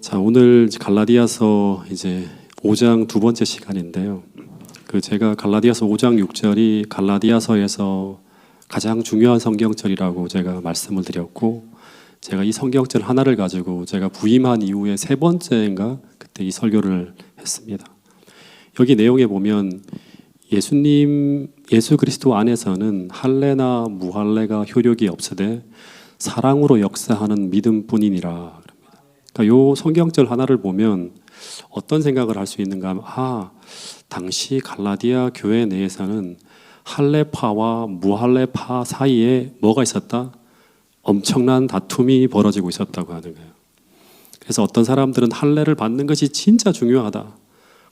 자, 오늘 갈라디아서 이제 5장 두 번째 시간인데요. 제가 갈라디아서 5장 6절이 갈라디아서에서 가장 중요한 성경절이라고 제가 말씀을 드렸고, 제가 이 성경절 하나를 가지고 제가 부임한 이후에 세 번째인가 그때 이 설교를 했습니다. 여기 내용에 보면 예수 그리스도 안에서는 할례나 무할례가 효력이 없으되 사랑으로 역사하는 믿음뿐이니라. 그러니까 요 성경절 하나를 보면 어떤 생각을 할 수 있는가 하면, 당시 갈라디아 교회 내에서는 할례파와 무할례파 사이에 뭐가 있었다? 엄청난 다툼이 벌어지고 있었다고 하는 거예요. 그래서 어떤 사람들은 할례를 받는 것이 진짜 중요하다,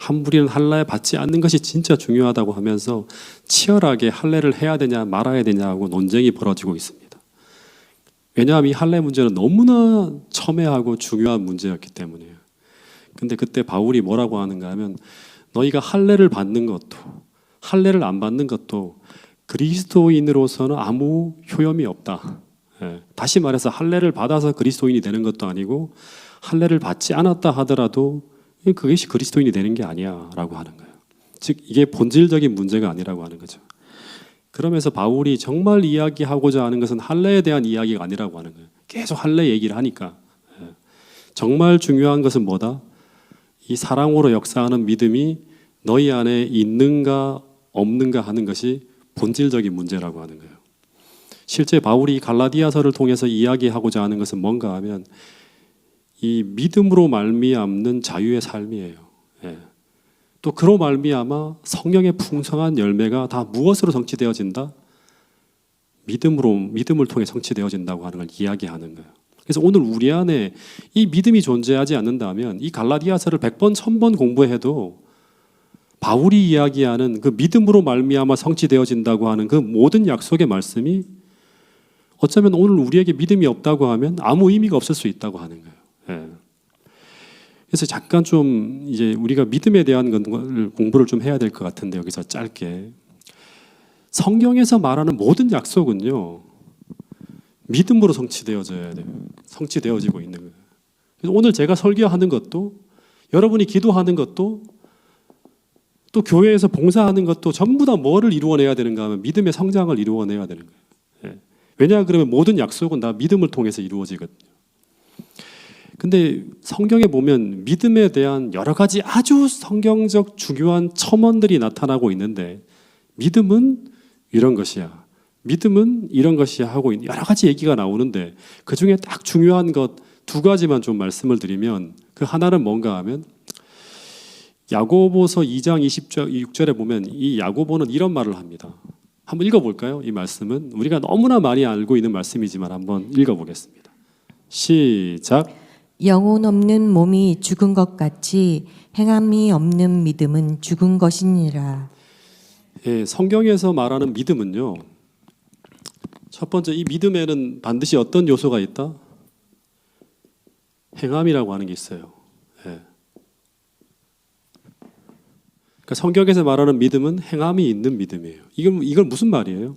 한 무리는 할례 받지 않는 것이 진짜 중요하다고 하면서 치열하게 할례를 해야 되냐 말아야 되냐고 논쟁이 벌어지고 있습니다. 왜냐하면 이 할례 문제는 너무나 첨예하고 중요한 문제였기 때문이에요. 근데 그때 바울이 뭐라고 하는가 하면, 너희가 할례를 받는 것도 할례를 안 받는 것도 그리스도인으로서는 아무 효험이 없다. 다시 말해서 할례를 받아서 그리스도인이 되는 것도 아니고 할례를 받지 않았다 하더라도 그것이 그리스도인이 되는 게 아니야 라고 하는 거예요. 즉 이게 본질적인 문제가 아니라고 하는 거죠. 그러면서 바울이 정말 이야기하고자 하는 것은 할례에 대한 이야기가 아니라고 하는 거예요. 계속 할례 얘기를 하니까. 정말 중요한 것은 뭐다? 이 사랑으로 역사하는 믿음이 너희 안에 있는가 없는가 하는 것이 본질적인 문제라고 하는 거예요. 실제 바울이 갈라디아서를 통해서 이야기하고자 하는 것은 뭔가 하면 이 믿음으로 말미암는 자유의 삶이에요. 또 그로 말미암아 성령의 풍성한 열매가 다 무엇으로 성취되어진다? 믿음을 통해 성취되어진다고 하는 걸 이야기하는 거예요. 그래서 오늘 우리 안에 이 믿음이 존재하지 않는다면 이 갈라디아서를 100번, 1000번 공부해도 바울이 이야기하는 그 믿음으로 말미암아 성취되어진다고 하는 그 모든 약속의 말씀이 어쩌면 오늘 우리에게 믿음이 없다고 하면 아무 의미가 없을 수 있다고 하는 거예요. 그래서 잠깐 좀 이제 우리가 믿음에 대한 걸 공부를 좀 해야 될 것 같은데, 여기서 짧게 성경에서 말하는 모든 약속은요 믿음으로 성취되어져야 돼요. 성취되어지고 있는 거예요. 그래서 오늘 제가 설교하는 것도, 여러분이 기도하는 것도, 또 교회에서 봉사하는 것도 전부 다 뭐를 이루어내야 되는가 하면 믿음의 성장을 이루어내야 되는 거예요. 왜냐 그러면 모든 약속은 다 믿음을 통해서 이루어지거든요. 근데 성경에 보면 믿음에 대한 여러 가지 아주 성경적 중요한 첨언들이 나타나고 있는데, 믿음은 이런 것이야, 믿음은 이런 것이야 하고 여러 가지 얘기가 나오는데, 그 중에 딱 중요한 것 두 가지만 좀 말씀을 드리면, 그 하나는 뭔가 하면 야고보서 2장 26절에 보면 이 야고보는 이런 말을 합니다. 한번 읽어볼까요? 이 말씀은 우리가 너무나 많이 알고 있는 말씀이지만 한번 읽어보겠습니다. 시작. 영혼 없는 몸이 죽은 것 같이 행함이 없는 믿음은 죽은 것이니라. 성경에서 말하는 믿음은요, 첫 번째 이 믿음에는 반드시 어떤 요소가 있다? 행함이라고 하는 게 있어요. 그러니까 성경에서 말하는 믿음은 행함이 있는 믿음이에요. 이걸 무슨 말이에요?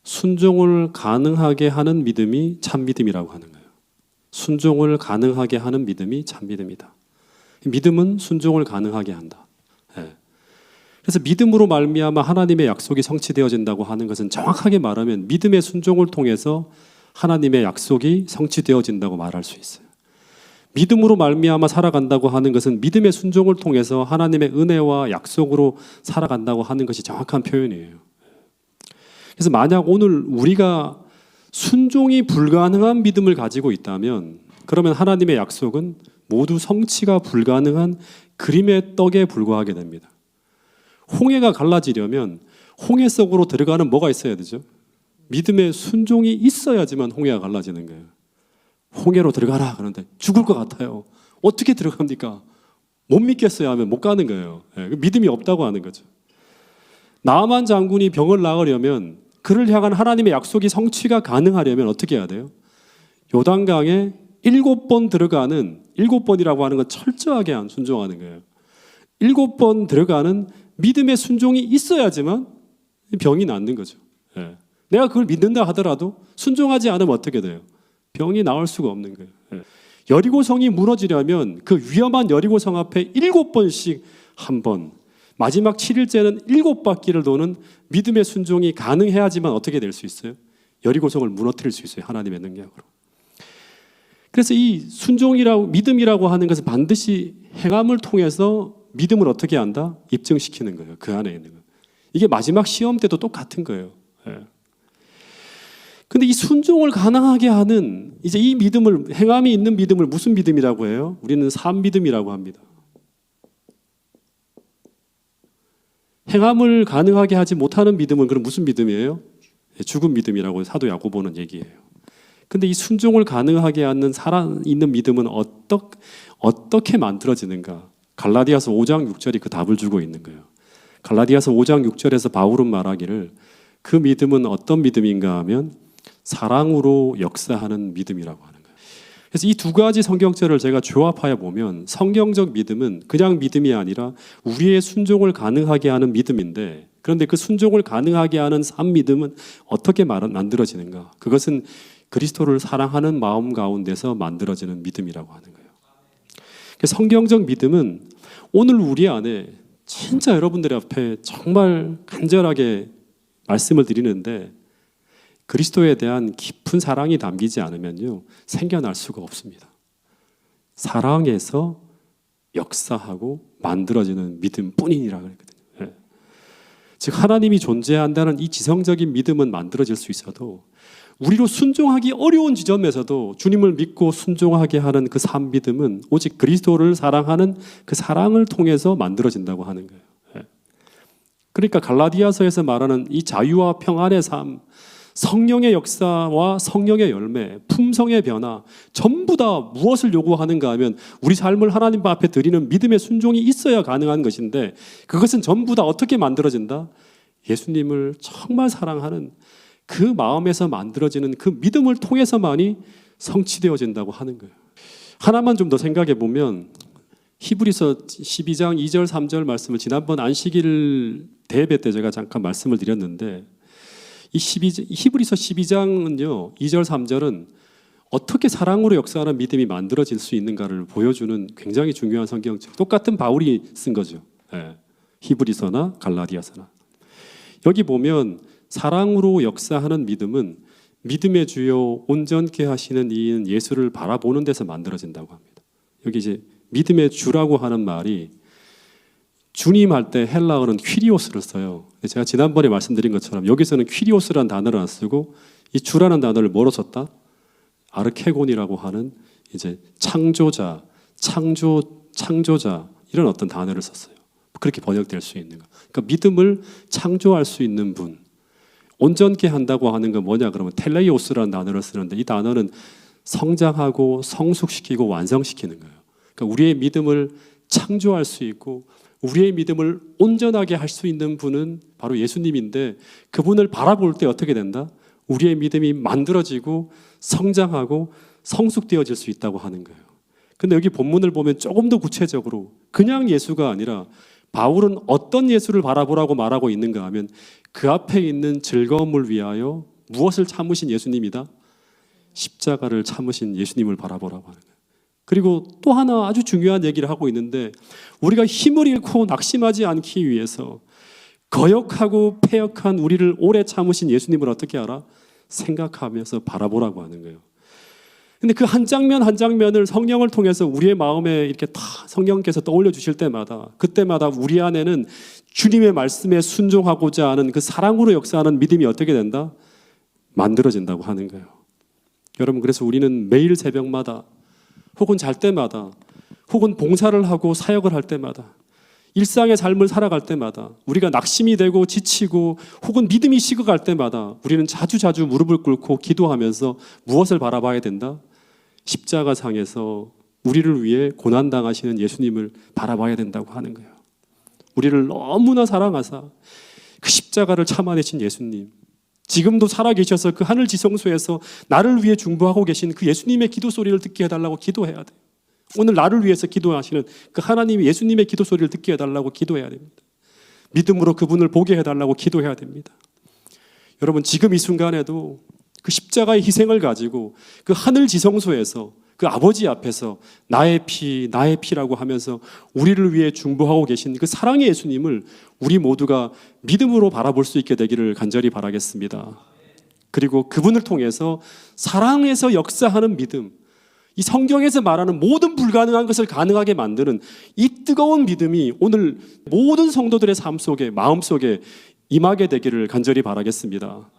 순종을 가능하게 하는 믿음이 참 믿음이라고 하는 거예요. 순종을 가능하게 하는 믿음이 참 믿음이다. 믿음은 순종을 가능하게 한다. 그래서 믿음으로 말미암아 하나님의 약속이 성취되어진다고 하는 것은 정확하게 말하면 믿음의 순종을 통해서 하나님의 약속이 성취되어진다고 말할 수 있어요. 믿음으로 말미암아 살아간다고 하는 것은 믿음의 순종을 통해서 하나님의 은혜와 약속으로 살아간다고 하는 것이 정확한 표현이에요. 그래서 만약 오늘 우리가 순종이 불가능한 믿음을 가지고 있다면, 그러면 하나님의 약속은 모두 성취가 불가능한 그림의 떡에 불과하게 됩니다. 홍해가 갈라지려면 홍해 속으로 들어가는 뭐가 있어야 되죠? 믿음의 순종이 있어야지만 홍해가 갈라지는 거예요. 홍해로 들어가라 그러는데 죽을 것 같아요. 어떻게 들어갑니까? 못 믿겠어요 하면 못 가는 거예요. 믿음이 없다고 하는 거죠. 나만 장군이 병을 나으려면, 그를 향한 하나님의 약속이 성취가 가능하려면 어떻게 해야 돼요? 요단강에 7번 들어가는, 7번이라고 하는 건 철저하게 순종하는 거예요. 7번 들어가는 믿음의 순종이 있어야지만 병이 낫는 거죠. 예. 내가 그걸 믿는다 하더라도 순종하지 않으면 어떻게 돼요? 병이 나을 수가 없는 거예요. 예. 여리고성이 무너지려면 그 위험한 여리고성 앞에 7번씩 한 번, 마지막 7일째는 7바퀴를 도는 믿음의 순종이 가능해야지만 어떻게 될 수 있어요? 여리고성을 무너뜨릴 수 있어요. 하나님의 능력으로. 그래서 이 순종이라고 믿음이라고 하는 것은 반드시 행함을 통해서 믿음을 어떻게 한다? 입증시키는 거예요. 그 안에 있는 거. 이게 마지막 시험 때도 똑같은 거예요. 근데 이 순종을 가능하게 하는 이제 이 믿음을 행함이 있는 믿음을 무슨 믿음이라고 해요? 우리는 삶 믿음이라고 합니다. 행함을 가능하게 하지 못하는 믿음은 그럼 무슨 믿음이에요? 죽은 믿음이라고 사도 야고보는 얘기해요. 근데 이 순종을 가능하게 하는 살아있는 믿음은 어떻게 만들어지는가? 갈라디아서 5장 6절이 그 답을 주고 있는 거예요. 갈라디아서 5장 6절에서 바울은 말하기를 그 믿음은 어떤 믿음인가 하면 사랑으로 역사하는 믿음이라고 하는 거예요. 그래서 이 두 가지 성경절을 제가 조합하여 보면 성경적 믿음은 그냥 믿음이 아니라 우리의 순종을 가능하게 하는 믿음인데, 그런데 그 순종을 가능하게 하는 삶 믿음은 어떻게 만들어지는가? 그것은 그리스도를 사랑하는 마음 가운데서 만들어지는 믿음이라고 하는 거예요. 성경적 믿음은 오늘 우리 안에 진짜 여러분들 앞에 정말 간절하게 말씀을 드리는데 그리스도에 대한 깊은 사랑이 담기지 않으면요 생겨날 수가 없습니다. 사랑에서 역사하고 만들어지는 믿음뿐이니라 그랬거든요. 예. 즉 하나님이 존재한다는 이 지성적인 믿음은 만들어질 수 있어도 우리로 순종하기 어려운 지점에서도 주님을 믿고 순종하게 하는 그 삶 믿음은 오직 그리스도를 사랑하는 그 사랑을 통해서 만들어진다고 하는 거예요. 예. 그러니까 갈라디아서에서 말하는 이 자유와 평안의 삶, 성령의 역사와 성령의 열매, 품성의 변화 전부 다 무엇을 요구하는가 하면 우리 삶을 하나님 앞에 드리는 믿음의 순종이 있어야 가능한 것인데 그것은 전부 다 어떻게 만들어진다? 예수님을 정말 사랑하는 그 마음에서 만들어지는 그 믿음을 통해서만이 성취되어진다고 하는 거예요. 하나만 좀 더 생각해 보면 히브리서 12장 2절 3절 말씀을 지난번 안식일 대예배 때 제가 잠깐 말씀을 드렸는데 이 히브리서 12장은요 2절 3절은 어떻게 사랑으로 역사하는 믿음이 만들어질 수 있는가를 보여주는 굉장히 중요한 성경책. 똑같은 바울이 쓴 거죠. 예. 히브리서나 갈라디아서나. 여기 보면 사랑으로 역사하는 믿음은 믿음의 주요 온전케 하시는 이인 예수를 바라보는 데서 만들어진다고 합니다. 여기 이제 믿음의 주라고 하는 말이 주님 할 때 헬라어는 퀴리오스를 써요. 제가 지난번에 말씀드린 것처럼 여기서는 퀴리오스라는 단어를 안 쓰고 이 주라는 단어를 뭐로 썼다? 아르케곤이라고 하는 이제 창조자, 창조자 이런 어떤 단어를 썼어요. 그렇게 번역될 수 있는 거. 그러니까 믿음을 창조할 수 있는 분. 온전케 한다고 하는 건 뭐냐 그러면 텔레이오스라는 단어를 쓰는데 이 단어는 성장하고 성숙시키고 완성시키는 거예요. 그러니까 우리의 믿음을 창조할 수 있고 우리의 믿음을 온전하게 할 수 있는 분은 바로 예수님인데 그분을 바라볼 때 어떻게 된다? 우리의 믿음이 만들어지고 성장하고 성숙되어질 수 있다고 하는 거예요. 근데 여기 본문을 보면 조금 더 구체적으로 그냥 예수가 아니라 바울은 어떤 예수를 바라보라고 말하고 있는가 하면 그 앞에 있는 즐거움을 위하여 무엇을 참으신 예수님이다? 십자가를 참으신 예수님을 바라보라고 하는 거예요. 그리고 또 하나 아주 중요한 얘기를 하고 있는데 우리가 힘을 잃고 낙심하지 않기 위해서 거역하고 패역한 우리를 오래 참으신 예수님을 어떻게 알아? 생각하면서 바라보라고 하는 거예요. 근데 그 한 장면 한 장면을 성령을 통해서 우리의 마음에 이렇게 다 성령께서 떠올려 주실 때마다 그때마다 우리 안에는 주님의 말씀에 순종하고자 하는 그 사랑으로 역사하는 믿음이 어떻게 된다? 만들어진다고 하는 거예요. 여러분 그래서 우리는 매일 새벽마다 혹은 잘 때마다 혹은 봉사를 하고 사역을 할 때마다 일상의 삶을 살아갈 때마다 우리가 낙심이 되고 지치고 혹은 믿음이 식어갈 때마다 우리는 자주 무릎을 꿇고 기도하면서 무엇을 바라봐야 된다? 십자가상에서 우리를 위해 고난당하시는 예수님을 바라봐야 된다고 하는 거예요. 우리를 너무나 사랑하사 그 십자가를 참아내신 예수님, 지금도 살아계셔서 그 하늘 지성소에서 나를 위해 중보하고 계신 그 예수님의 기도 소리를 듣게 해달라고 기도해야 돼요. 오늘 나를 위해서 기도하시는 그 하나님이 예수님의 기도 소리를 듣게 해달라고 기도해야 됩니다. 믿음으로 그분을 보게 해달라고 기도해야 됩니다. 여러분, 지금 이 순간에도 그 십자가의 희생을 가지고 그 하늘 지성소에서 그 아버지 앞에서 나의 피라고 하면서 우리를 위해 중보하고 계신 그 사랑의 예수님을 우리 모두가 믿음으로 바라볼 수 있게 되기를 간절히 바라겠습니다. 그리고 그분을 통해서 사랑에서 역사하는 믿음, 이 성경에서 말하는 모든 불가능한 것을 가능하게 만드는 이 뜨거운 믿음이 오늘 모든 성도들의 삶 속에, 마음 속에 임하게 되기를 간절히 바라겠습니다.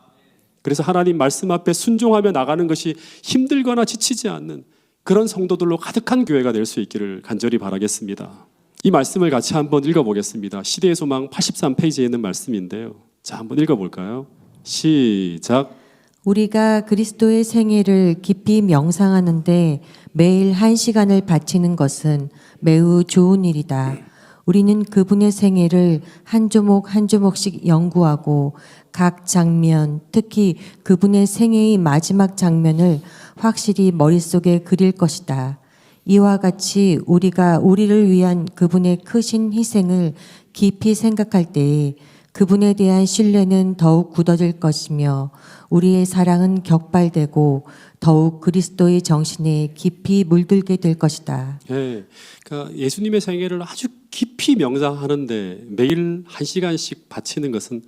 그래서 하나님 말씀 앞에 순종하며 나가는 것이 힘들거나 지치지 않는 그런 성도들로 가득한 교회가 될 수 있기를 간절히 바라겠습니다. 이 말씀을 같이 한번 읽어보겠습니다. 시대의 소망 83페이지에 있는 말씀인데요. 자, 한번 읽어볼까요? 시작. 우리가 그리스도의 생애를 깊이 명상하는데 매일 1시간을 바치는 것은 매우 좋은 일이다. 우리는 그분의 생애를 한 조목 한 조목씩 연구하고 각 장면, 특히 그분의 생애의 마지막 장면을 확실히 머릿속에 그릴 것이다. 이와 같이 우리가 우리를 위한 그분의 크신 희생을 깊이 생각할 때에 그분에 대한 신뢰는 더욱 굳어질 것이며 우리의 사랑은 격발되고 더욱 그리스도의 정신에 깊이 물들게 될 것이다. 예, 그러니까 예수님의 생애를 아주 깊이 명상하는데 매일 1시간씩 바치는 것은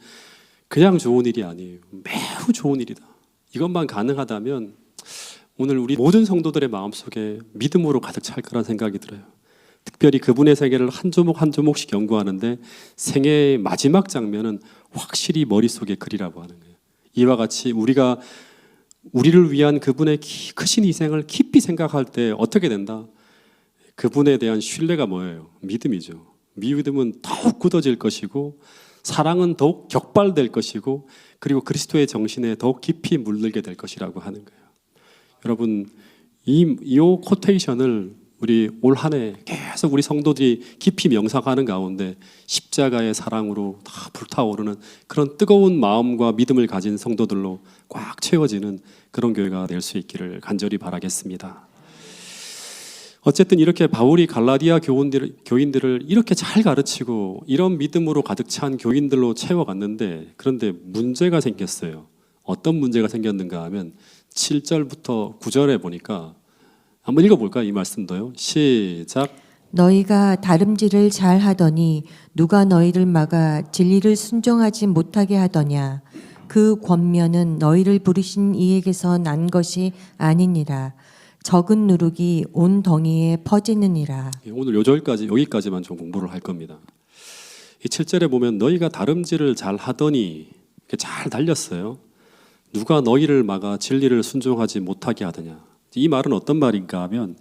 그냥 좋은 일이 아니에요. 매우 좋은 일이다. 이것만 가능하다면 오늘 우리 모든 성도들의 마음속에 믿음으로 가득 찰 거란 생각이 들어요. 특별히 그분의 생애를 한 조목 한 조목씩 연구하는데 생애의 마지막 장면은 확실히 머릿속에 그리라고 하는 거예요. 이와 같이 우리가 우리를 위한 그분의 크신 희생을 깊이 생각할 때 어떻게 된다? 그분에 대한 신뢰가 뭐예요? 믿음이죠. 믿음은 더욱 굳어질 것이고 사랑은 더욱 격발될 것이고 그리고 그리스도의 정신에 더욱 깊이 물들게 될 것이라고 하는 거예요. 여러분, 이 코테이션을 우리 올 한 해 계속 우리 성도들이 깊이 명상하는 가운데 십자가의 사랑으로 다 불타오르는 그런 뜨거운 마음과 믿음을 가진 성도들로 꽉 채워지는 그런 교회가 될 수 있기를 간절히 바라겠습니다. 어쨌든 이렇게 바울이 갈라디아 교인들을 이렇게 잘 가르치고 이런 믿음으로 가득 찬 교인들로 채워갔는데 그런데 문제가 생겼어요. 어떤 문제가 생겼는가 하면 7절부터 9절에 보니까 한번 읽어볼까요? 이 말씀도요. 시작. 너희가 다름질을 잘 하더니 누가 너희를 막아 진리를 순종하지 못하게 하더냐. 그 권면은 너희를 부르신 이에게서 난 것이 아니니라. 적은 누룩이 온 덩이에 퍼지느니라. 오늘 요절까지 여기까지만 좀 공부를 할 겁니다. 이 7절에 보면 너희가 다름질을 잘 하더니 잘 달렸어요. 누가 너희를 막아 진리를 순종하지 못하게 하더냐. 이 말은 어떤 말인가 하면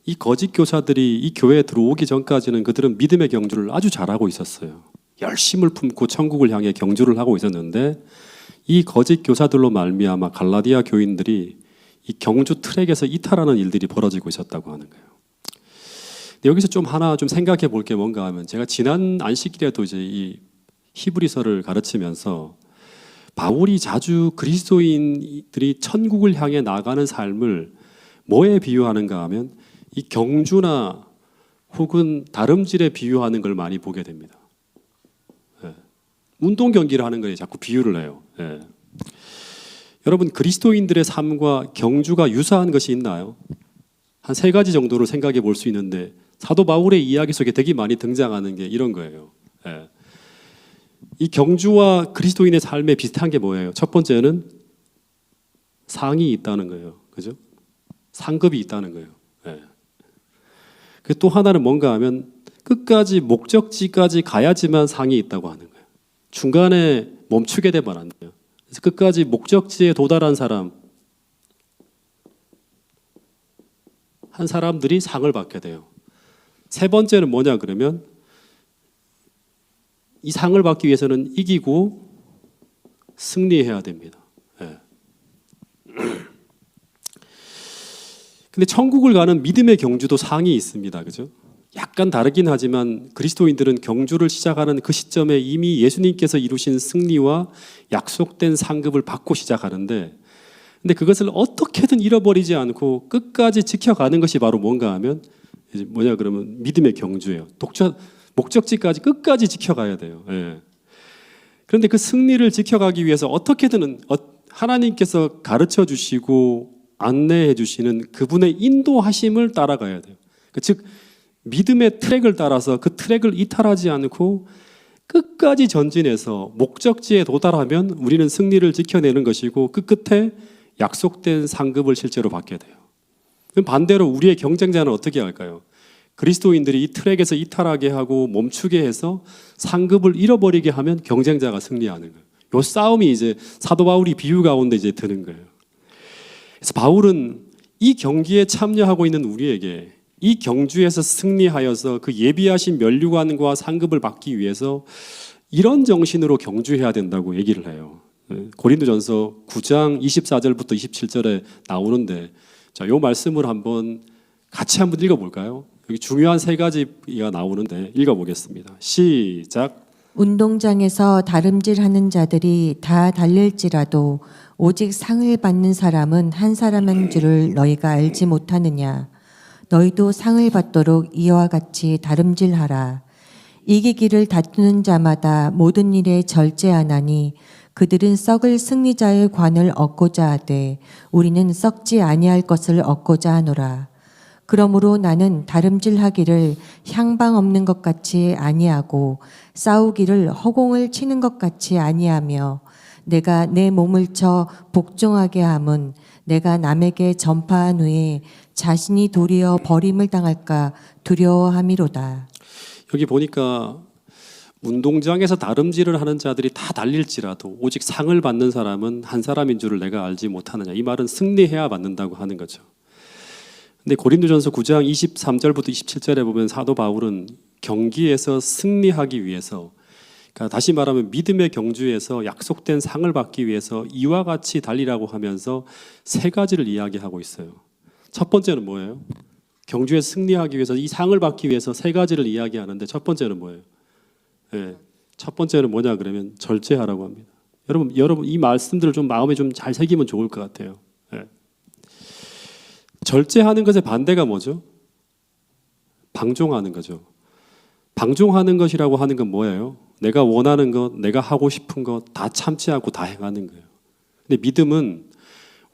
이 거짓 교사들이 이 교회에 들어오기 전까지는 그들은 믿음의 경주를 아주 잘하고 있었어요. 열심을 품고 천국을 향해 경주를 하고 있었는데 이 거짓 교사들로 말미암아 갈라디아 교인들이 이 경주 트랙에서 이탈하는 일들이 벌어지고 있었다고 하는 거예요. 근데 여기서 좀 하나 좀 생각해 볼 게 뭔가 하면 제가 지난 안식일에도 이제 이 히브리서를 가르치면서 바울이 자주 그리스도인들이 천국을 향해 나가는 삶을 뭐에 비유하는가 하면 이 경주나 혹은 다름질에 비유하는 걸 많이 보게 됩니다. 예. 운동 경기를 하는 거에 자꾸 비유를 해요. 예. 여러분, 그리스도인들의 삶과 경주가 유사한 것이 있나요? 한 3가지 정도로 생각해 볼 수 있는데 사도 바울의 이야기 속에 되게 많이 등장하는 게 이런 거예요. 예. 이 경주와 그리스도인의 삶에 비슷한 게 뭐예요? 첫 번째는 상이 있다는 거예요. 그죠? 상급이 있다는 거예요. 예. 또 하나는 뭔가 하면 끝까지 목적지까지 가야지만 상이 있다고 하는 거예요. 중간에 멈추게 되면 안 돼요. 그래서 끝까지 목적지에 도달한 사람, 한 사람들이 상을 받게 돼요. 3번째는 뭐냐 그러면 이 상을 받기 위해서는 이기고 승리해야 됩니다. 예. 근데 천국을 가는 믿음의 경주도 상이 있습니다. 그죠? 약간 다르긴 하지만 그리스도인들은 경주를 시작하는 그 시점에 이미 예수님께서 이루신 승리와 약속된 상급을 받고 시작하는데 근데 그것을 어떻게든 잃어버리지 않고 끝까지 지켜가는 것이 바로 뭔가 하면 뭐냐 그러면 믿음의 경주예요. 목적지까지 끝까지 지켜가야 돼요. 예. 그런데 그 승리를 지켜가기 위해서 어떻게든 하나님께서 가르쳐 주시고 안내해 주시는 그분의 인도하심을 따라가야 돼요. 즉 믿음의 트랙을 따라서 그 트랙을 이탈하지 않고 끝까지 전진해서 목적지에 도달하면 우리는 승리를 지켜내는 것이고 그 끝에 약속된 상급을 실제로 받게 돼요. 그럼 반대로 우리의 경쟁자는 어떻게 할까요? 그리스도인들이 이 트랙에서 이탈하게 하고 멈추게 해서 상급을 잃어버리게 하면 경쟁자가 승리하는 거예요. 이 싸움이 이제 사도 바울이 비유 가운데 이제 드는 거예요. 그래서 바울은 이 경기에 참여하고 있는 우리에게 이 경주에서 승리하여서 그 예비하신 면류관과 상급을 받기 위해서 이런 정신으로 경주해야 된다고 얘기를 해요. 고린도전서 9장 24절부터 27절에 나오는데 자, 이 말씀을 같이 한번 읽어볼까요? 여기 중요한 세 가지가 나오는데 읽어보겠습니다. 시작. 운동장에서 다름질하는 자들이 다 달릴지라도 오직 상을 받는 사람은 한 사람인 줄을 너희가 알지 못하느냐. 너희도 상을 받도록 이와 같이 다름질하라. 이기기를 다투는 자마다 모든 일에 절제하나니 그들은 썩을 승리자의 관을 얻고자 하되 우리는 썩지 아니할 것을 얻고자 하노라. 그러므로 나는 다름질하기를 향방 없는 것 같이 아니하고 싸우기를 허공을 치는 것 같이 아니하며 내가 내 몸을 쳐 복종하게 함은 내가 남에게 전파한 후에 자신이 도리어 버림을 당할까 두려워함이로다. 여기 보니까 운동장에서 다름질을 하는 자들이 다 달릴지라도 오직 상을 받는 사람은 한 사람인 줄을 내가 알지 못하느냐. 이 말은 승리해야 받는다고 하는 거죠. 근데 고린도전서 9장 23절부터 27절에 보면 사도 바울은 경기에서 승리하기 위해서, 그러니까 다시 말하면 믿음의 경주에서 약속된 상을 받기 위해서 이와 같이 달리라고 하면서 세 가지를 이야기하고 있어요. 첫 번째는 뭐예요? 경주에 승리하기 위해서 이 상을 받기 위해서 세 가지를 이야기하는데 첫 번째는 뭐예요? 네, 첫 번째는 뭐냐 그러면 절제하라고 합니다. 여러분 이 말씀들을 좀 마음에 좀 잘 새기면 좋을 것 같아요. 네. 절제하는 것의 반대가 뭐죠? 방종하는 거죠. 방종하는 것이라고 하는 건 뭐예요? 내가 원하는 것, 내가 하고 싶은 것 다 참지 않고 다 행하는 거예요. 근데 믿음은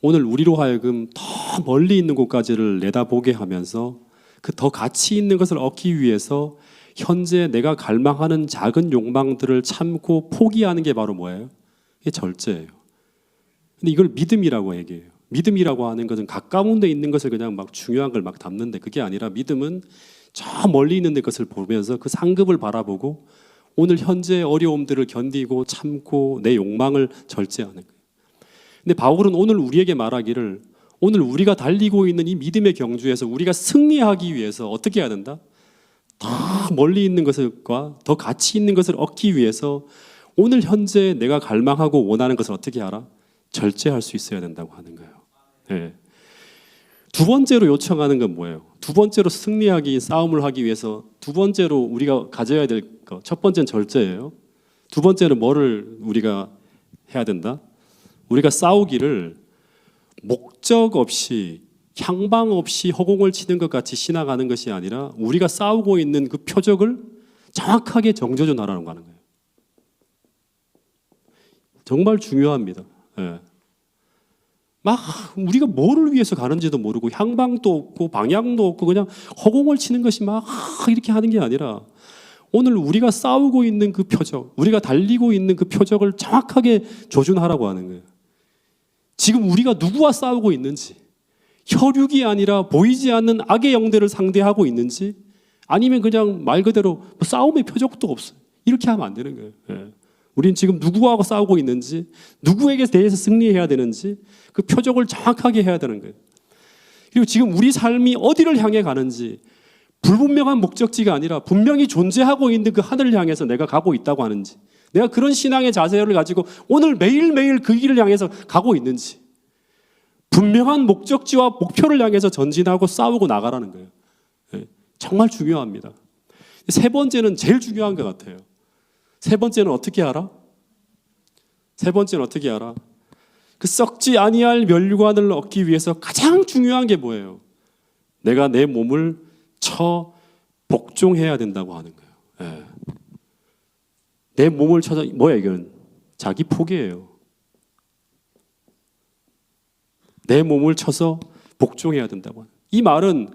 오늘 우리로 하여금 더 멀리 있는 곳까지를 내다보게 하면서 그 더 가치 있는 것을 얻기 위해서 현재 내가 갈망하는 작은 욕망들을 참고 포기하는 게 바로 뭐예요? 이게 절제예요. 근데 이걸 믿음이라고 얘기해요. 믿음이라고 하는 것은 가까운 데 있는 것을 그냥 막 중요한 걸 막 담는데 그게 아니라 믿음은 저 멀리 있는 데 것을 보면서 그 상급을 바라보고 오늘 현재 어려움들을 견디고 참고 내 욕망을 절제하는 거예요. 근데 바울은 오늘 우리에게 말하기를 오늘 우리가 달리고 있는 이 믿음의 경주에서 우리가 승리하기 위해서 어떻게 해야 된다? 더 멀리 있는 것과 더 가치 있는 것을 얻기 위해서 오늘 현재 내가 갈망하고 원하는 것을 어떻게 하라? 절제할 수 있어야 된다고 하는 거예요. 네. 두 번째로 요청하는 건 뭐예요? 두 번째로 승리하기, 싸움을 하기 위해서 두 번째로 우리가 가져야 될 것. 첫 번째는 절제예요. 두 번째는 뭐를 우리가 해야 된다? 우리가 싸우기를 목적 없이 향방 없이 허공을 치는 것 같이 지나가는 것이 아니라 우리가 싸우고 있는 그 표적을 정확하게 정조준하라는 거 하는 거예요. 정말 중요합니다. 네. 막 우리가 뭐를 위해서 가는지도 모르고 향방도 없고 방향도 없고 그냥 허공을 치는 것이 막 이렇게 하는 게 아니라 오늘 우리가 싸우고 있는 그 표적, 우리가 달리고 있는 그 표적을 정확하게 조준하라고 하는 거예요. 지금 우리가 누구와 싸우고 있는지, 혈육이 아니라 보이지 않는 악의 영들을 상대하고 있는지, 아니면 그냥 말 그대로 싸움의 표적도 없어요. 이렇게 하면 안 되는 거예요. 예. 우린 지금 누구하고 싸우고 있는지, 누구에게 대해서 승리해야 되는지 그 표적을 정확하게 해야 되는 거예요. 그리고 지금 우리 삶이 어디를 향해 가는지 불분명한 목적지가 아니라 분명히 존재하고 있는 그 하늘을 향해서 내가 가고 있다고 하는지, 내가 그런 신앙의 자세를 가지고 오늘 매일매일 그 길을 향해서 가고 있는지 분명한 목적지와 목표를 향해서 전진하고 싸우고 나가라는 거예요. 네, 정말 중요합니다. 세 번째는 제일 중요한 것 같아요. 세 번째는 어떻게 알아? 세 번째는 어떻게 알아? 그 썩지 아니할 면류관을 얻기 위해서 가장 중요한 게 뭐예요? 내가 내 몸을 처 복종해야 된다고 하는 거예요. 예. 내 몸을 찾아 뭐야 이건? 자기 포기예요. 내 몸을 쳐서 복종해야 된다고 하는. 이 말은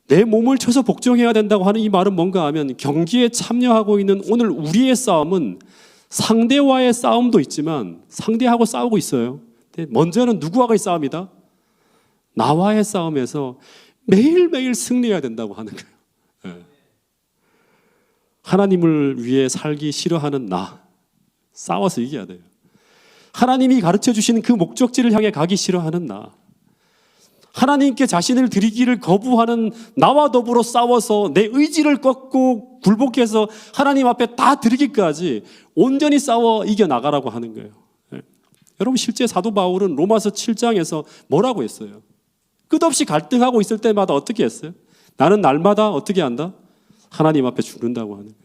내 몸을 쳐서 복종해야 된다고 하는 이 말은 뭔가 하면 경기에 참여하고 있는 오늘 우리의 싸움은 상대와의 싸움도 있지만 상대하고 싸우고 있어요. 근데 먼저는 누구와의 싸움이다? 나와의 싸움에서 매일매일 승리해야 된다고 하는 거예요. 예. 하나님을 위해 살기 싫어하는 나, 싸워서 이겨야 돼요. 하나님이 가르쳐 주시는 그 목적지를 향해 가기 싫어하는 나, 하나님께 자신을 드리기를 거부하는 나와 더불어 싸워서 내 의지를 꺾고 굴복해서 하나님 앞에 다 드리기까지 온전히 싸워 이겨나가라고 하는 거예요. 예. 여러분 실제 사도 바울은 로마서 7장에서 뭐라고 했어요? 끝없이 갈등하고 있을 때마다 어떻게 했어요? 나는 날마다 어떻게 한다? 하나님 앞에 죽는다고 하는 거예요.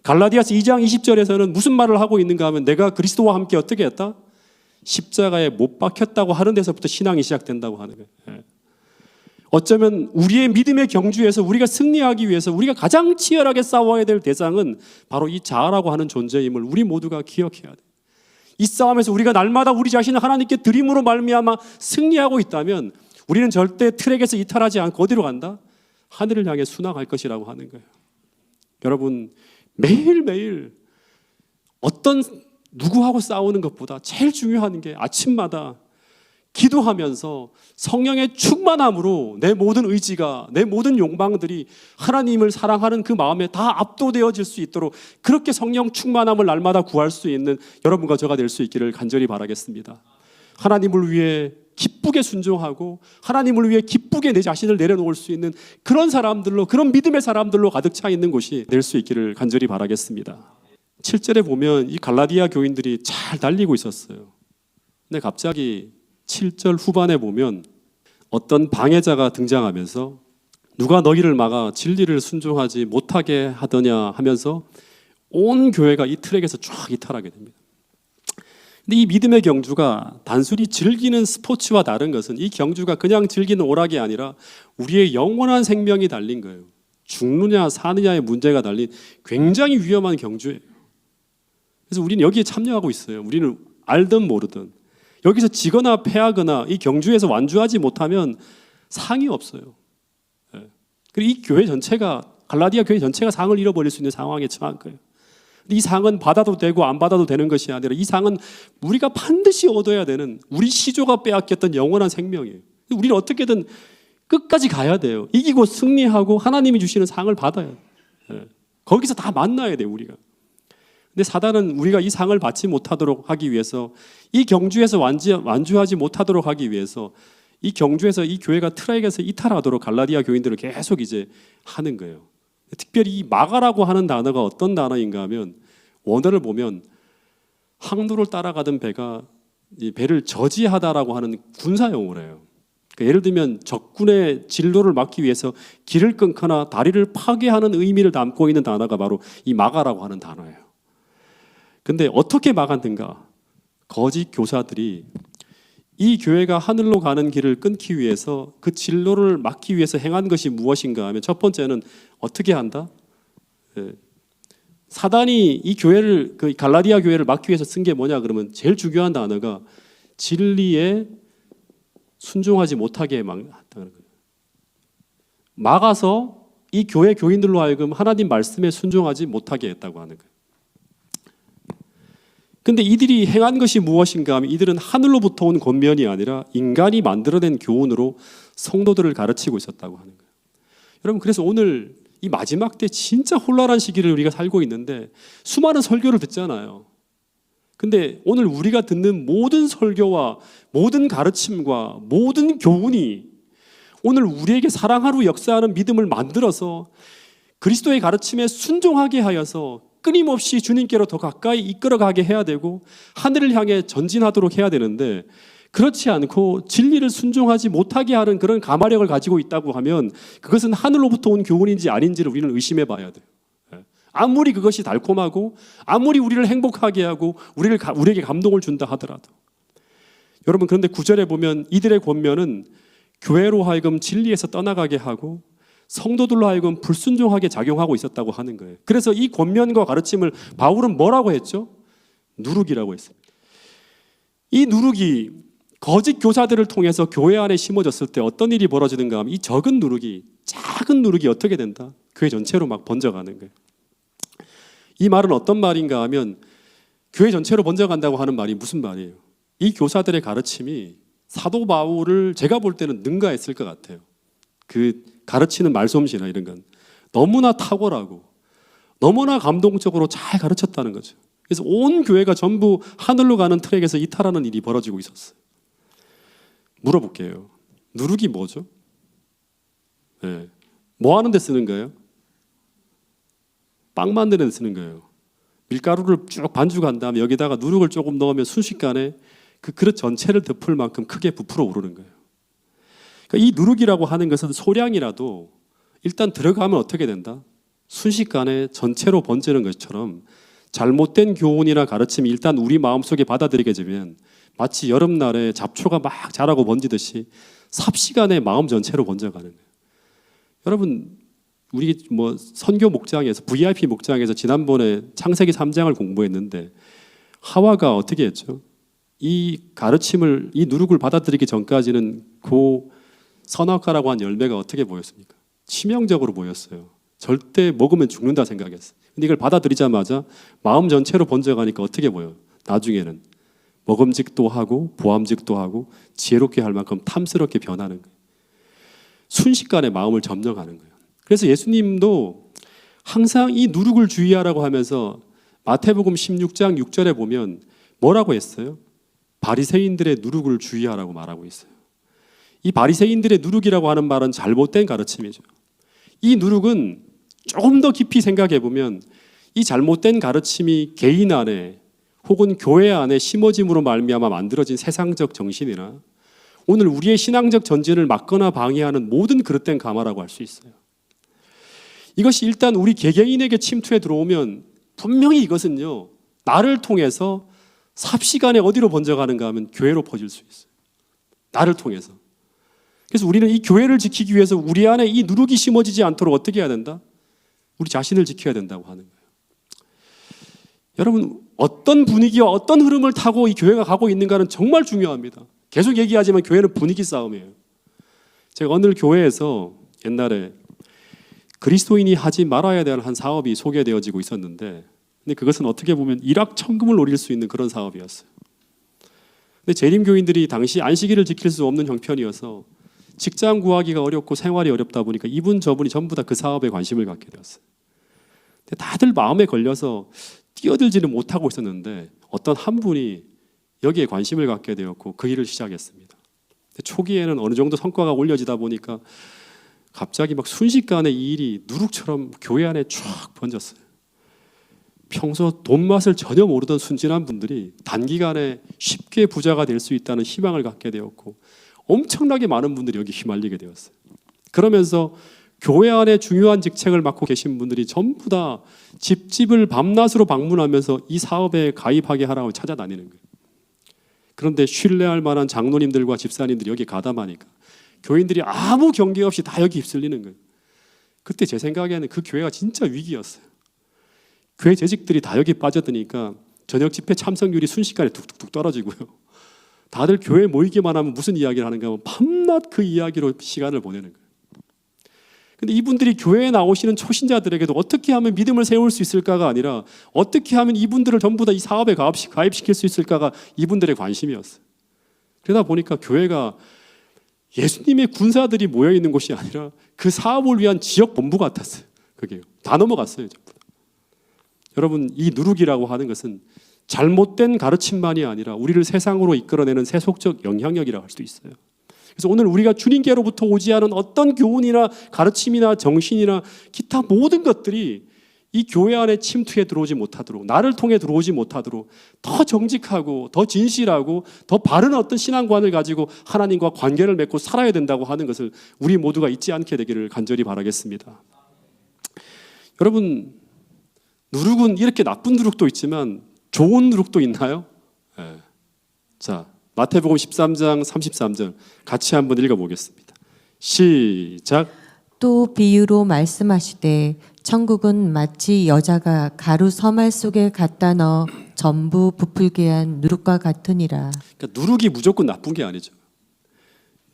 갈라디아서 2장 20절에서는 무슨 말을 하고 있는가 하면 내가 그리스도와 함께 어떻게 했다? 십자가에 못 박혔다고 하는 데서부터 신앙이 시작된다고 하는 거예요. 예. 어쩌면 우리의 믿음의 경주에서 우리가 승리하기 위해서 우리가 가장 치열하게 싸워야 될 대상은 바로 이 자아라고 하는 존재임을 우리 모두가 기억해야 돼요. 이 싸움에서 우리가 날마다 우리 자신을 하나님께 드림으로 말미암아 승리하고 있다면 우리는 절대 트랙에서 이탈하지 않고 어디로 간다? 하늘을 향해 순항할 것이라고 하는 거예요. 여러분 매일매일 어떤 누구하고 싸우는 것보다 제일 중요한 게 아침마다 기도하면서 성령의 충만함으로 내 모든 의지가, 내 모든 욕망들이 하나님을 사랑하는 그 마음에 다 압도되어질 수 있도록 그렇게 성령 충만함을 날마다 구할 수 있는 여러분과 저가 될 수 있기를 간절히 바라겠습니다. 하나님을 위해 기쁘게 순종하고 하나님을 위해 기쁘게 내 자신을 내려놓을 수 있는 그런 사람들로, 그런 믿음의 사람들로 가득 차 있는 곳이 될 수 있기를 간절히 바라겠습니다. 7절에 보면 이 갈라디아 교인들이 잘 달리고 있었어요. 근데 갑자기 7절 후반에 보면 어떤 방해자가 등장하면서 누가 너희를 막아 진리를 순종하지 못하게 하더냐 하면서 온 교회가 이 트랙에서 쫙 이탈하게 됩니다. 근데 이 믿음의 경주가 단순히 즐기는 스포츠와 다른 것은 이 경주가 그냥 즐기는 오락이 아니라 우리의 영원한 생명이 달린 거예요. 죽느냐 사느냐의 문제가 달린 굉장히 위험한 경주예요. 그래서 우리는 여기에 참여하고 있어요. 우리는 알든 모르든 여기서 지거나 패하거나 이 경주에서 완주하지 못하면 상이 없어요. 그리고 이 교회 전체가, 갈라디아 교회 전체가 상을 잃어버릴 수 있는 상황에 처한 거예요. 근데 이 상은 받아도 되고 안 받아도 되는 것이 아니라 이 상은 우리가 반드시 얻어야 되는, 우리 시조가 빼앗겼던 영원한 생명이에요. 우리는 어떻게든 끝까지 가야 돼요. 이기고 승리하고 하나님이 주시는 상을 받아야 돼요. 거기서 다 만나야 돼요, 우리가. 근데 사단은 우리가 이 상을 받지 못하도록 하기 위해서, 이 경주에서 완주하지 못하도록 하기 위해서 이 경주에서 이 교회가 트랙에서 이탈하도록 갈라디아 교인들을 계속 이제 하는 거예요. 특별히 이 마가라고 하는 단어가 어떤 단어인가 하면 원어를 보면 항로를 따라가던 배가 이 배를 저지하다라고 하는 군사 용어래요. 그러니까 예를 들면 적군의 진로를 막기 위해서 길을 끊거나 다리를 파괴하는 의미를 담고 있는 단어가 바로 이 마가라고 하는 단어예요. 근데 어떻게 막았는가? 거짓 교사들이 이 교회가 하늘로 가는 길을 끊기 위해서 그 진로를 막기 위해서 행한 것이 무엇인가 하면 첫 번째는 어떻게 한다? 사단이 이 교회를, 그 갈라디아 교회를 막기 위해서 쓴 게 뭐냐 그러면 제일 중요한 단어가 진리에 순종하지 못하게 막다는 거예요. 막아서 이 교회 교인들로 하여금 하나님 말씀에 순종하지 못하게 했다고 하는 거예요. 근데 이들이 행한 것이 무엇인가 하면 이들은 하늘로부터 온 권면이 아니라 인간이 만들어낸 교훈으로 성도들을 가르치고 있었다고 하는 거예요. 여러분, 그래서 오늘 이 마지막 때 진짜 혼란한 시기를 우리가 살고 있는데 수많은 설교를 듣잖아요. 근데 오늘 우리가 듣는 모든 설교와 모든 가르침과 모든 교훈이 오늘 우리에게 사랑하루 역사하는 믿음을 만들어서 그리스도의 가르침에 순종하게 하여서 끊임없이 주님께로 더 가까이 이끌어가게 해야 되고 하늘을 향해 전진하도록 해야 되는데, 그렇지 않고 진리를 순종하지 못하게 하는 그런 가마력을 가지고 있다고 하면 그것은 하늘로부터 온 교훈인지 아닌지를 우리는 의심해 봐야 돼요. 아무리 그것이 달콤하고 아무리 우리를 행복하게 하고 우리에게 감동을 준다 하더라도. 여러분, 그런데 9절에 보면 이들의 권면은 교회로 하여금 진리에서 떠나가게 하고 성도들로 하여금 불순종하게 작용하고 있었다고 하는 거예요. 그래서 이 권면과 가르침을 바울은 뭐라고 했죠? 누룩이라고 했습니다. 이 누룩이 거짓 교사들을 통해서 교회 안에 심어졌을 때 어떤 일이 벌어지는가 하면 이 작은 누룩이 어떻게 된다? 교회 전체로 막 번져가는 거예요. 이 말은 어떤 말인가 하면 교회 전체로 번져간다고 하는 말이 무슨 말이에요? 이 교사들의 가르침이 사도 바울을 제가 볼 때는 능가했을 것 같아요. 그 가르치는 말솜씨나 이런 건 너무나 탁월하고 너무나 감동적으로 잘 가르쳤다는 거죠. 그래서 온 교회가 전부 하늘로 가는 트랙에서 이탈하는 일이 벌어지고 있었어요. 물어볼게요. 누룩이 뭐죠? 네. 뭐 하는 데 쓰는 거예요? 빵 만드는 데 쓰는 거예요. 밀가루를 쭉 반죽한 다음에 여기다가 누룩을 조금 넣으면 순식간에 그 그릇 전체를 덮을 만큼 크게 부풀어 오르는 거예요. 그러니까 이 누룩이라고 하는 것은 소량이라도 일단 들어가면 어떻게 된다? 순식간에 전체로 번지는 것처럼 잘못된 교훈이나 가르침이 일단 우리 마음속에 받아들이게 되면 마치 여름날에 잡초가 막 자라고 번지듯이 삽시간에 마음 전체로 번져가는 거예요. 여러분 우리 뭐 선교 목장에서 VIP 목장에서 지난번에 창세기 3장을 공부했는데 하와가 어떻게 했죠? 이 가르침을 이 누룩을 받아들이기 전까지는 그 선악과라고 한 열매가 어떻게 보였습니까? 치명적으로 보였어요. 절대 먹으면 죽는다 생각했어요. 근데 이걸 받아들이자마자 마음 전체로 번져가니까 어떻게 보여요? 나중에는 먹음직도 하고 보암직도 하고 지혜롭게 할 만큼 탐스럽게 변하는 거예요. 순식간에 마음을 점령하는 거예요. 그래서 예수님도 항상 이 누룩을 주의하라고 하면서 마태복음 16장 6절에 보면 뭐라고 했어요? 바리새인들의 누룩을 주의하라고 말하고 있어요. 이 바리새인들의 누룩이라고 하는 말은 잘못된 가르침이죠. 이 누룩은 조금 더 깊이 생각해 보면 이 잘못된 가르침이 개인 안에 혹은 교회 안에 심어짐으로 말미암아 만들어진 세상적 정신이나 오늘 우리의 신앙적 전진을 막거나 방해하는 모든 그릇된 가마라고 할 수 있어요. 이것이 일단 우리 개개인에게 침투해 들어오면 분명히 이것은요 나를 통해서 삽시간에 어디로 번져가는가 하면 교회로 퍼질 수 있어요. 나를 통해서. 그래서 우리는 이 교회를 지키기 위해서 우리 안에 이 누룩이 심어지지 않도록 어떻게 해야 된다? 우리 자신을 지켜야 된다고 하는 거예요. 여러분 어떤 분위기와 어떤 흐름을 타고 이 교회가 가고 있는가는 정말 중요합니다. 계속 얘기하지만 교회는 분위기 싸움이에요. 제가 어느 교회에서 옛날에 그리스도인이 하지 말아야 될 한 사업이 소개되어지고 있었는데 근데 그것은 어떻게 보면 일확천금을 노릴 수 있는 그런 사업이었어요. 근데 재림교인들이 당시 안식일을 지킬 수 없는 형편이어서 직장 구하기가 어렵고 생활이 어렵다 보니까 저분이 전부 다 그 사업에 관심을 갖게 되었어요. 근데 다들 마음에 걸려서 뛰어들지는 못하고 있었는데 어떤 한 분이 여기에 관심을 갖게 되었고 그 일을 시작했습니다. 근데 초기에는 어느 정도 성과가 올려지다 보니까 갑자기 막 순식간에 이 일이 누룩처럼 교회 안에 쫙 번졌어요. 평소 돈 맛을 전혀 모르던 순진한 분들이 단기간에 쉽게 부자가 될 수 있다는 희망을 갖게 되었고 엄청나게 많은 분들이 여기 휘말리게 되었어요. 그러면서 교회 안에 중요한 직책을 맡고 계신 분들이 전부 다 집집을 밤낮으로 방문하면서 이 사업에 가입하게 하라고 찾아다니는 거예요. 그런데 신뢰할 만한 장로님들과 집사님들이 여기 가담하니까 교인들이 아무 경계 없이 다 여기 휩쓸리는 거예요. 그때 제 생각에는 그 교회가 진짜 위기였어요. 교회 재직들이 다 여기 빠져드니까 저녁 집회 참석률이 순식간에 뚝뚝뚝 떨어지고요. 다들 교회에 모이기만 하면 무슨 이야기를 하는가 하면 밤낮 그 이야기로 시간을 보내는 거예요. 근데 이분들이 교회에 나오시는 초신자들에게도 어떻게 하면 믿음을 세울 수 있을까가 아니라 어떻게 하면 이분들을 전부 다 이 사업에 가입시킬 수 있을까가 이분들의 관심이었어요. 그러다 보니까 교회가 예수님의 군사들이 모여 있는 곳이 아니라 그 사업을 위한 지역 본부 같았어요. 그게요. 다 넘어갔어요. 전부 다. 여러분 이 누룩이라고 하는 것은 잘못된 가르침만이 아니라 우리를 세상으로 이끌어내는 세속적 영향력이라고 할 수 있어요. 그래서 오늘 우리가 주님께로부터 오지 않은 어떤 교훈이나 가르침이나 정신이나 기타 모든 것들이 이 교회 안에 침투해 들어오지 못하도록 나를 통해 들어오지 못하도록 더 정직하고 더 진실하고 더 바른 어떤 신앙관을 가지고 하나님과 관계를 맺고 살아야 된다고 하는 것을 우리 모두가 잊지 않게 되기를 간절히 바라겠습니다. 여러분 누룩은 이렇게 나쁜 누룩도 있지만 좋은 누룩도 있나요? 네. 자 마태복음 13장 33절 같이 한번 읽어보겠습니다. 시작. 또 비유로 말씀하시되 천국은 마치 여자가 가루 서말 속에 갖다 넣어 전부 부풀게 한 누룩과 같으니라. 그러니까 누룩이 무조건 나쁜 게 아니죠.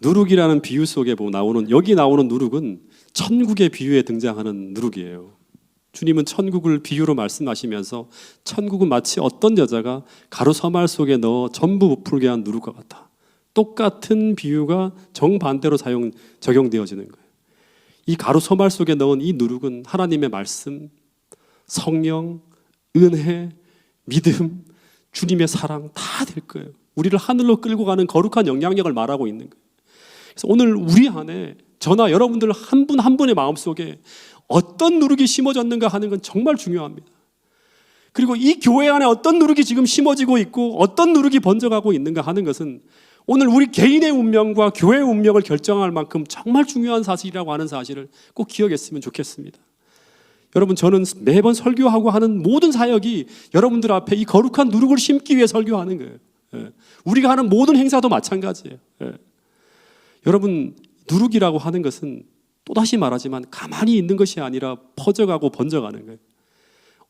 누룩이라는 비유 속에 나오는 여기 나오는 누룩은 천국의 비유에 등장하는 누룩이에요. 주님은 천국을 비유로 말씀하시면서 천국은 마치 어떤 여자가 가루 서말 속에 넣어 전부 부풀게 한 누룩과 같다. 똑같은 비유가 정반대로 적용되어지는 거예요. 이 가루 서말 속에 넣은 이 누룩은 하나님의 말씀, 성령, 은혜, 믿음, 주님의 사랑 다 될 거예요. 우리를 하늘로 끌고 가는 거룩한 영향력을 말하고 있는 거예요. 그래서 오늘 우리 안에 저나 여러분들 한 분 한 분의 마음속에 어떤 누룩이 심어졌는가 하는 건 정말 중요합니다. 그리고 이 교회 안에 어떤 누룩이 지금 심어지고 있고 어떤 누룩이 번져가고 있는가 하는 것은 오늘 우리 개인의 운명과 교회의 운명을 결정할 만큼 정말 중요한 사실이라고 하는 사실을 꼭 기억했으면 좋겠습니다. 여러분, 저는 매번 설교하고 하는 모든 사역이 여러분들 앞에 이 거룩한 누룩을 심기 위해 설교하는 거예요. 우리가 하는 모든 행사도 마찬가지예요. 여러분, 누룩이라고 하는 것은 또다시 말하지만 가만히 있는 것이 아니라 퍼져가고 번져가는 거예요.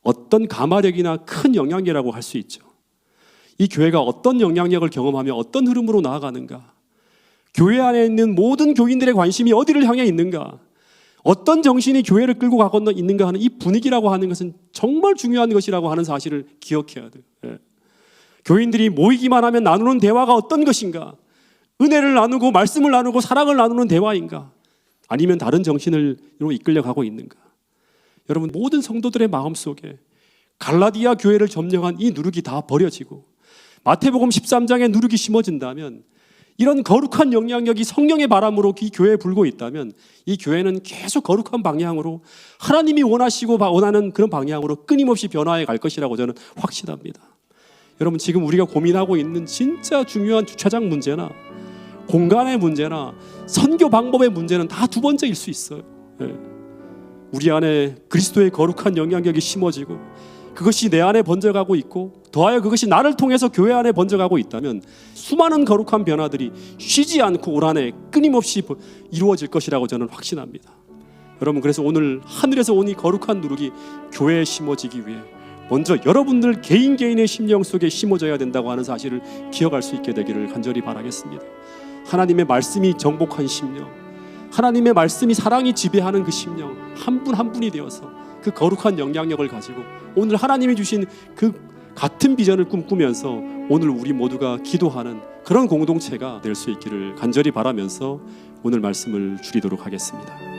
어떤 가마력이나 큰 영향력이라고 할 수 있죠. 이 교회가 어떤 영향력을 경험하며 어떤 흐름으로 나아가는가, 교회 안에 있는 모든 교인들의 관심이 어디를 향해 있는가, 어떤 정신이 교회를 끌고 가고 있는가 하는 이 분위기라고 하는 것은 정말 중요한 것이라고 하는 사실을 기억해야 돼요. 교인들이 모이기만 하면 나누는 대화가 어떤 것인가, 은혜를 나누고 말씀을 나누고 사랑을 나누는 대화인가, 아니면 다른 정신으로 이끌려가고 있는가. 여러분, 모든 성도들의 마음속에 갈라디아 교회를 점령한 이 누룩이 다 버려지고 마태복음 13장에 누룩이 심어진다면, 이런 거룩한 영향력이 성령의 바람으로 이 교회에 불고 있다면 이 교회는 계속 거룩한 방향으로 하나님이 원하시고 원하는 그런 방향으로 끊임없이 변화해 갈 것이라고 저는 확신합니다. 여러분, 지금 우리가 고민하고 있는 진짜 중요한 주차장 문제나 공간의 문제나 선교 방법의 문제는 다 두 번째일 수 있어요. 우리 안에 그리스도의 거룩한 영향력이 심어지고 그것이 내 안에 번져가고 있고 더하여 그것이 나를 통해서 교회 안에 번져가고 있다면 수많은 거룩한 변화들이 쉬지 않고 올 한해 끊임없이 이루어질 것이라고 저는 확신합니다. 여러분, 그래서 오늘 하늘에서 온 이 거룩한 누룩이 교회에 심어지기 위해 먼저 여러분들 개인의 심령 속에 심어져야 된다고 하는 사실을 기억할 수 있게 되기를 간절히 바라겠습니다. 하나님의 말씀이 정복한 심령, 하나님의 말씀이 사랑이 지배하는 그 심령, 한 분 한 분이 되어서 그 거룩한 영향력을 가지고 오늘 하나님이 주신 그 같은 비전을 꿈꾸면서 오늘 우리 모두가 기도하는 그런 공동체가 될 수 있기를 간절히 바라면서 오늘 말씀을 줄이도록 하겠습니다.